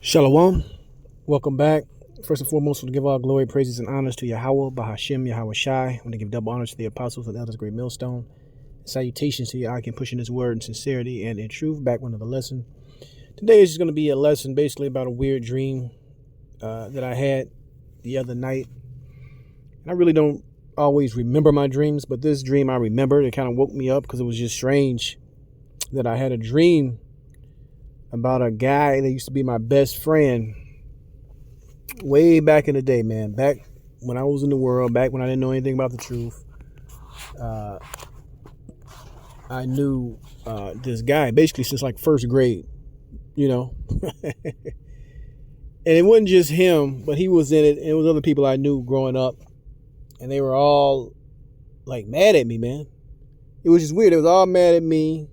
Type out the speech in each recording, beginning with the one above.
Shalom. Welcome back. First and foremost, I want to give all glory, praises, and honors to Yahweh, Bahashim, Yahweh Shai. I want to give double honors to the apostles and elders, great millstone. Salutations to you, I can push in this word in sincerity and in truth. Back with another lesson. Today is going to be a lesson basically about a weird dream that I had the other night. And I really don't always remember my dreams, but this dream I remembered. It kind of woke me up because it was just strange that I had a dream about a guy that used to be my best friend way back in the day, man. Back when I was in the world, back when I didn't know anything about the truth. I knew this guy basically since like first grade, you know. And it wasn't just him, but he was in it. And it was other people I knew growing up. And they were all like mad at me, man. It was just weird. They was all mad at me.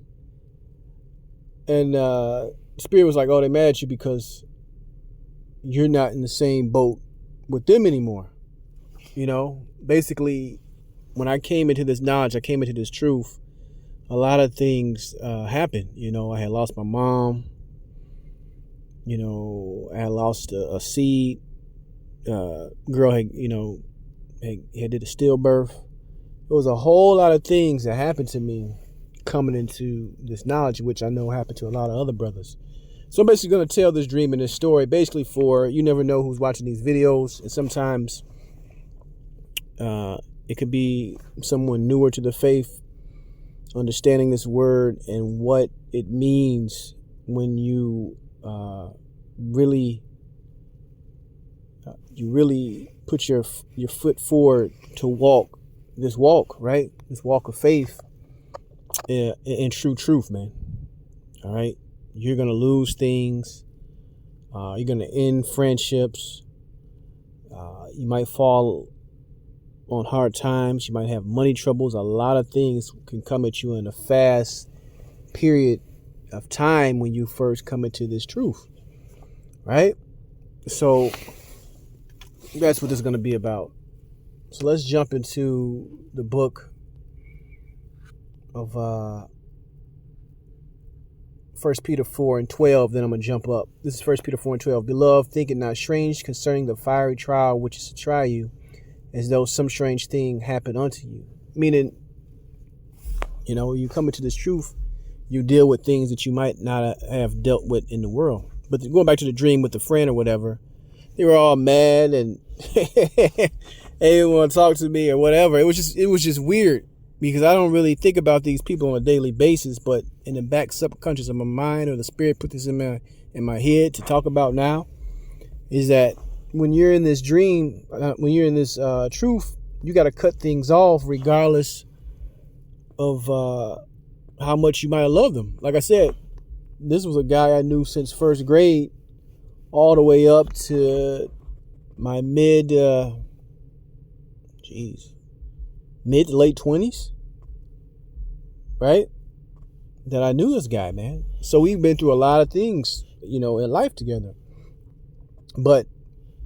And Spirit was like, oh, they mad at you because you're not in the same boat with them anymore. You know, basically, when I came into this knowledge, I came into this truth, a lot of things happened. You know, I had lost my mom. You know, I had lost a seed. Girl had, you know, had did a stillbirth. There was a whole lot of things that happened to me coming into this knowledge, which I know happened to a lot of other brothers. So I'm basically going to tell this dream and this story basically for, you never know who's watching these videos. And sometimes it could be someone newer to the faith, understanding this word and what it means when you really put your foot forward to walk this walk, right? This walk of faith in true truth, man. All right. You're going to lose things. You're going to end friendships. You might fall on hard times. You might have money troubles. A lot of things can come at you in a fast period of time when you first come into this truth. Right? So that's what this is going to be about. So let's jump into the book of 1 Peter 4 and 12, then I'm going to jump up. This is 1 Peter 4 and 12. Beloved, think it not strange concerning the fiery trial which is to try you, as though some strange thing happened unto you. Meaning, you know, you come into this truth, you deal with things that you might not have dealt with in the world. But going back to the dream with the friend or whatever, they were all mad and they didn't want to talk to me or whatever. It was just weird. Because I don't really think about these people on a daily basis, but in the back subconscious of my mind, or the Spirit put this in my head to talk about now, is that when you're in this dream, when you're in this truth, you got to cut things off regardless of how much you might have loved them. Like I said, this was a guy I knew since first grade all the way up to my mid to late 20s, right? That I knew this guy, man. So we've been through a lot of things, you know, in life together. But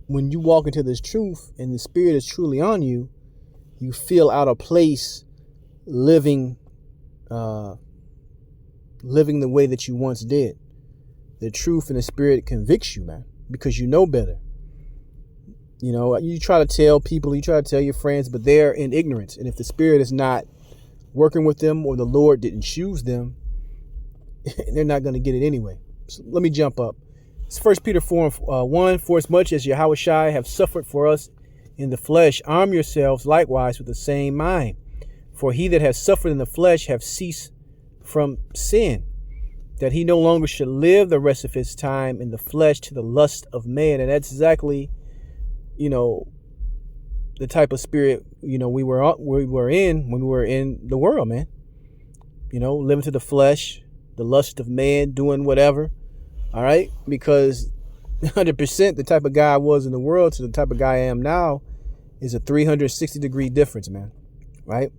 when you walk into this truth and the Spirit is truly on you, you feel out of place living the way that you once did. The truth and the Spirit convicts you, man, because you know better. You know, you try to tell people, you try to tell your friends, but they're in ignorance. And if the Spirit is not working with them or the Lord didn't choose them, they're not going to get it anyway. So let me jump up. It's 1 Peter 4 1. For as much as Yahweh Shai have suffered for us in the flesh, arm yourselves likewise with the same mind. For he that has suffered in the flesh have ceased from sin, that he no longer should live the rest of his time in the flesh to the lust of man. And that's exactly, you know, the type of spirit, you know, we were in when we were in the world, man. You know, living to the flesh, the lust of man, doing whatever. All right. Because 100% the type of guy I was in the world to the type of guy I am now is a 360-degree difference, man. Right.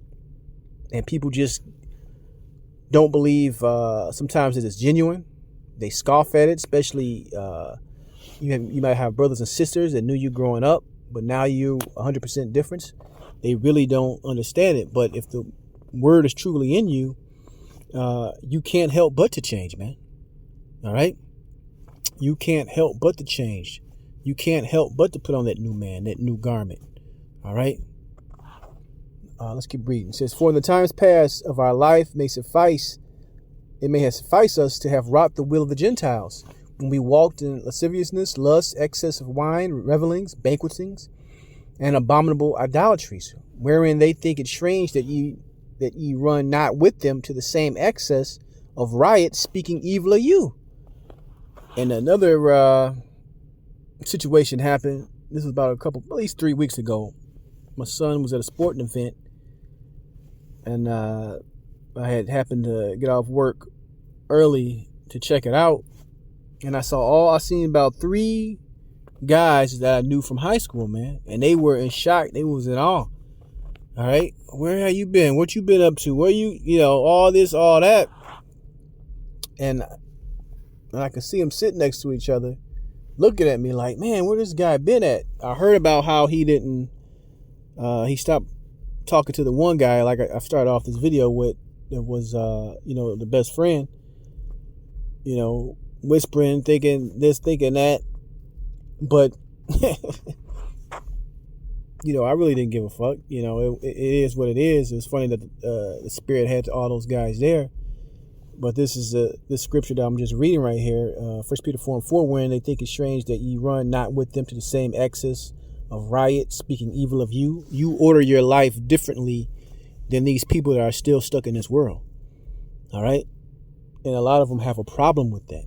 And people just don't believe sometimes it is genuine. They scoff at it, especially you might have brothers and sisters that knew you growing up, but now you 100% difference. They really don't understand it. But if the word is truly in you, you can't help but to change, man. All right. you can't help but to change. You can't help but to put on that new man, that new garment. All right. Let's keep reading. It says, for in the times past of our life it may have sufficed us to have wrought the will of the Gentiles, when we walked in lasciviousness, lust, excess of wine, revelings, banquetings, and abominable idolatries, wherein they think it strange that ye run not with them to the same excess of riot, speaking evil of you. And another situation happened. This was about at least 3 weeks ago. My son was at a sporting event, and I had happened to get off work early to check it out, and I seen about 3 guys that I knew from high school, man, and they were in shock. They was in awe. All right, where have you been? What you been up to? Where all this, all that, and I could see them sitting next to each other, looking at me like, man, where this guy been at? I heard about how he he stopped talking to the one guy, like I started off this video with, that was, the best friend, whispering, thinking this, thinking that. But, I really didn't give a fuck. It is what it is. It's funny that the Spirit had all those guys there. But this is this scripture that I'm just reading right here, 1 Peter 4:4, wherein they think it strange that ye run not with them to the same excess of riot, speaking evil of you. You order your life differently than these people that are still stuck in this world. All right? And a lot of them have a problem with that,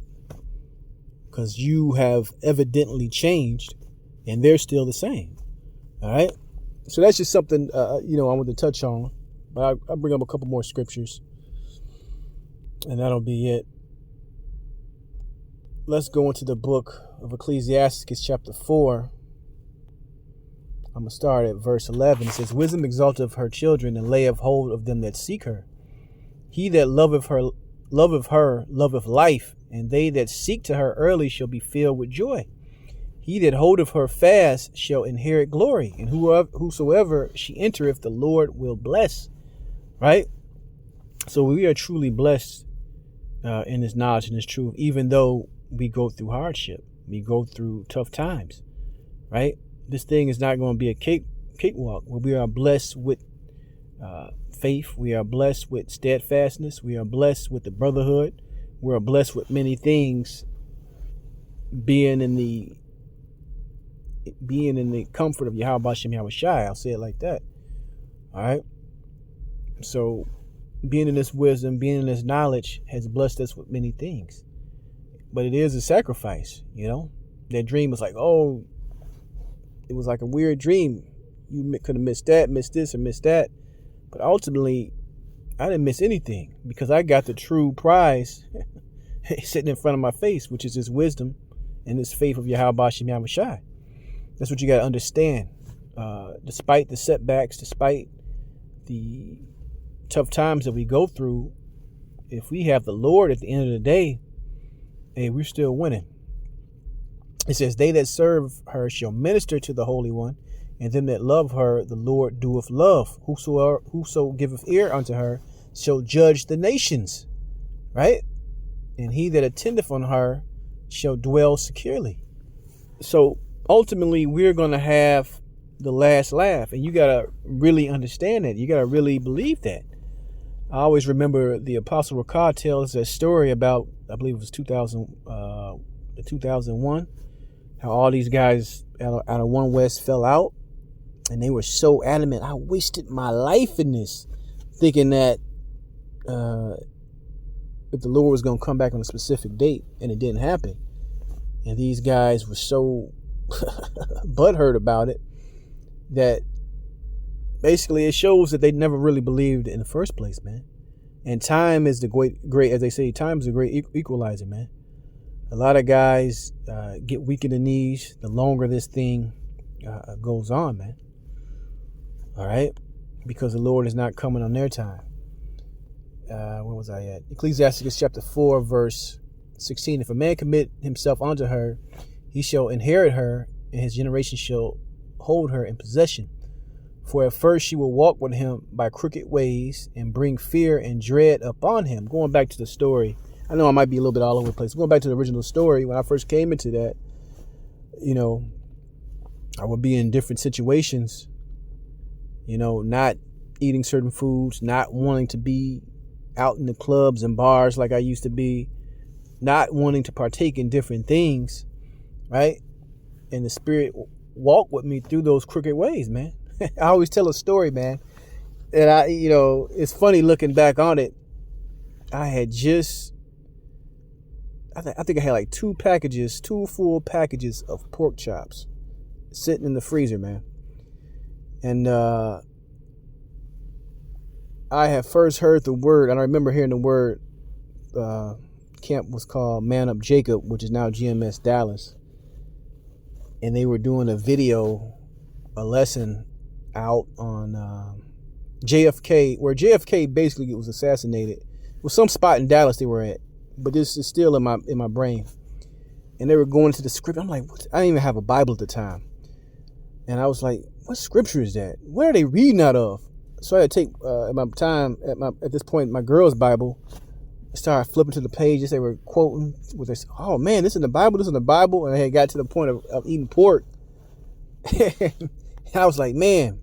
because you have evidently changed and they're still the same. All right? So that's just something, I want to touch on. But I'll bring up a couple more scriptures, and that'll be it. Let's go into the book of Ecclesiastes, chapter 4. I'm going to start at verse 11. It says, wisdom exalteth her children, and layeth hold of them that seek her. He that loveth her loveth life, and they that seek to her early shall be filled with joy. He that holdeth her fast shall inherit glory, and whosoever she entereth, the Lord will bless. Right? So we are truly blessed in this knowledge and this truth, even though we go through hardship, we go through tough times. Right? This thing is not going to be a cakewalk. We are blessed with faith. We are blessed with steadfastness. We are blessed with the brotherhood. We are blessed with many things, being in the comfort of Yahweh Bashem Yahushai. I'll say it like that. All right. So being in this wisdom, being in this knowledge has blessed us with many things. But it is a sacrifice, That dream was like, it was like a weird dream. You could have missed that, missed this, or missed that. But ultimately, I didn't miss anything, because I got the true prize sitting in front of my face, which is this wisdom and this faith of Yahweh Bashem Yahushai. That's what you got to understand. Despite the setbacks, despite the tough times that we go through, if we have the Lord at the end of the day, hey, we're still winning. It says, they that serve her shall minister to the Holy One, and them that love her, the Lord doeth love. Whoso giveth ear unto her shall judge the nations. Right? And he that attendeth on her shall dwell securely. So ultimately, we're going to have the last laugh, and you got to really understand that. You got to really believe that. I always remember the Apostle Rakah tells a story about, I believe it was 2001, how all these guys out of One West fell out, and they were so adamant. I wasted my life in this, thinking that if the Lord was going to come back on a specific date, and it didn't happen. And these guys were so butthurt about it that basically it shows that they never really believed in the first place, man. And time is the great, as they say, time is a great equalizer, man. A lot of guys get weak in the knees the longer this thing goes on, man. All right? Because the Lord is not coming on their time. Where was I at? Ecclesiastes chapter 4, verse 16. If a man commit himself unto her, he shall inherit her, and his generation shall hold her in possession. For at first she will walk with him by crooked ways, and bring fear and dread upon him. Going back to the story I know I might be a little bit all over the place. Going back to the original story, when I first came into that, I would be in different situations, not eating certain foods, not wanting to be out in the clubs and bars like I used to be, not wanting to partake in different things, right? And the Spirit walked with me through those crooked ways, man. I always tell a story, man. And it's funny looking back on it. I had I think I had like two full packages of pork chops sitting in the freezer, man. And I had first heard the word, and I remember hearing the word, camp was called Man Up Jacob, which is now GMS Dallas. And they were doing a lesson out on JFK, where JFK basically was assassinated. It was some spot in Dallas they were at, but this is still in my brain. And they were going into the script. I'm like, what? I didn't even have a Bible at the time. And I was like, what scripture is that? Where are they reading out of? So I had to take at this point my girl's Bible, started flipping to the pages they were quoting. They said, oh man, this is in the Bible. And I had got to the point of eating pork. And I was like, man,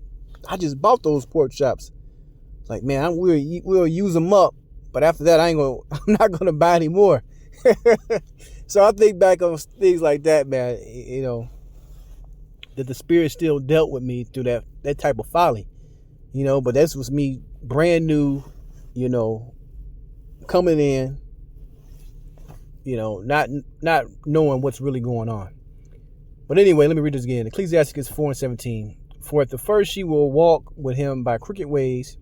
I just bought those pork chops. Like, man, we'll use them up, but after that, I'm not gonna buy any more. So I think back on things like that, man. That the Spirit still dealt with me through that type of folly. But this was me brand new, coming in, not knowing what's really going on. But anyway, let me read this again. Ecclesiastes 4:17. For at the first she will walk with him by crooked ways,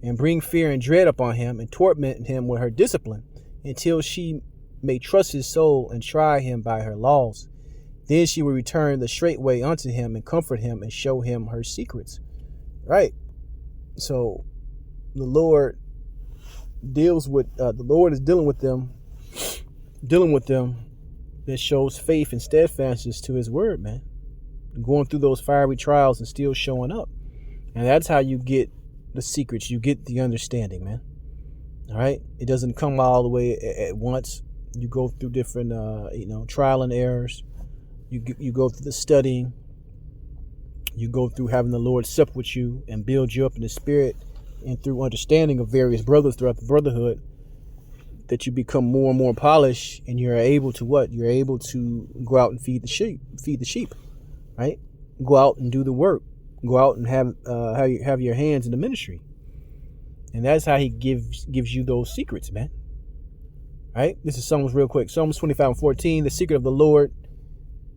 and bring fear and dread upon him, and torment him with her discipline, until she may trust his soul and try him by her laws. Then she will return the straight way unto him, and comfort him, and show him her secrets. Right? So the Lord is dealing with them that shows faith and steadfastness to his word, man. Going through those fiery trials and still showing up. And that's how you get the secrets. You get the understanding, man. All right. It doesn't come all the way at once. You go through different, trial and errors. You go through the studying. You go through having the Lord sup with you and build you up in the Spirit, and through understanding of various brothers throughout the brotherhood, that you become more and more polished, and you're able to what? You're able to go out and feed the sheep, right? Go out and do the work. Go out and have your hands in the ministry. And that's how he gives you those secrets, man. Right? This is Psalms real quick. Psalms 25:14. The secret of the Lord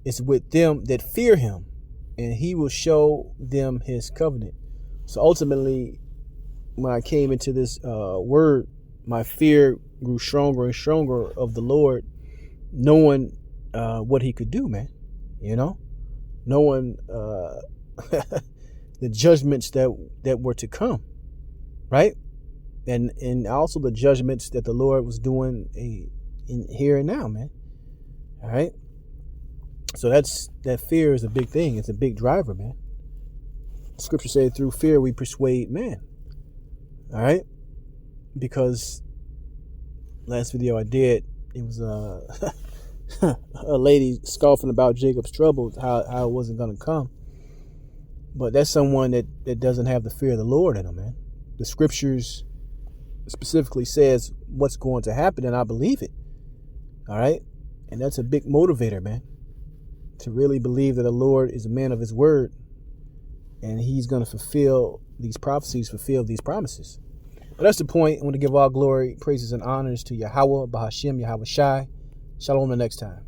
is with them that fear him, and he will show them his covenant. So ultimately, when I came into this word, my fear grew stronger and stronger of the Lord, knowing what he could do, man. Knowing the judgments that were to come, right? And also the judgments that the Lord was doing in here and now, man. All right. So that fear is a big thing. It's a big driver, man. Scripture said through fear we persuade man. All right. Because last video I did, it was a lady scoffing about Jacob's troubles, how it wasn't going to come. But that's someone that doesn't have the fear of the Lord in them, man. The scriptures specifically says what's going to happen, and I believe it. All right. And that's a big motivator, man. To really believe that the Lord is a man of his word, and he's going to fulfill these prophecies, fulfill these promises. But that's the point. I want to give all glory, praises, and honors to Yahweh, Bahashem, Yahweh Shai. Shalom the next time.